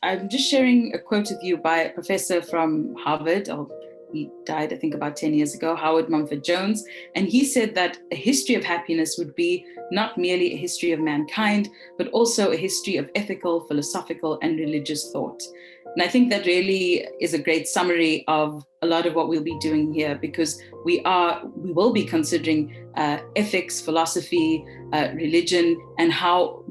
I'm just sharing a quote with you by a professor from Harvard. He died, I think, about 10 years ago, Howard Mumford Jones. And he said that a history of happiness would be not merely a history of mankind, but also a history of ethical, philosophical, and religious thought. And I think that really is a great summary of a lot of what we'll be doing here, because we will be considering ethics, philosophy, religion, and how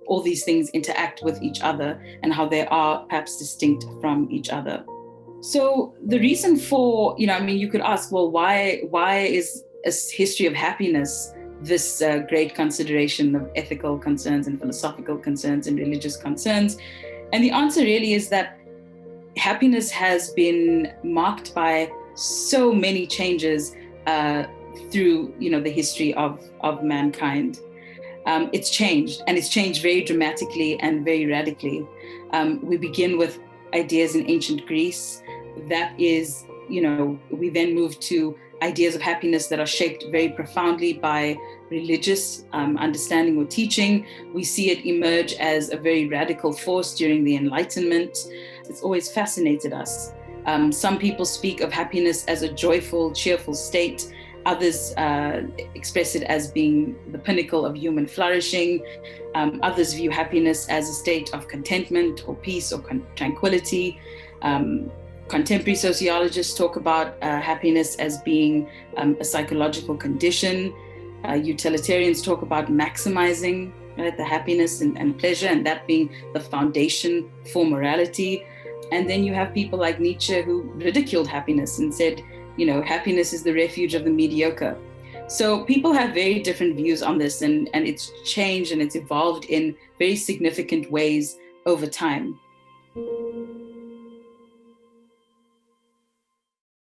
all these things interact with each other and how they are perhaps distinct from each other. So the reason for, you could ask, well, why is a history of happiness this great consideration of ethical concerns and philosophical concerns and religious concerns? And the answer really is that happiness has been marked by so many changes through, the history of mankind. It's changed, and it's changed very dramatically and very radically. We begin with ideas in ancient Greece. That is, we then move to ideas of happiness that are shaped very profoundly by religious understanding or teaching. We see it emerge as a very radical force during the Enlightenment. It's always fascinated us. Some people speak of happiness as a joyful, cheerful state. Others express it as being the pinnacle of human flourishing. Others view happiness as a state of contentment or peace or tranquility. Contemporary sociologists talk about happiness as being a psychological condition. Utilitarians talk about maximizing the happiness and pleasure, and that being the foundation for morality. And then you have people like Nietzsche who ridiculed happiness and said, happiness is the refuge of the mediocre. So people have very different views on this, and it's changed and it's evolved in very significant ways over time.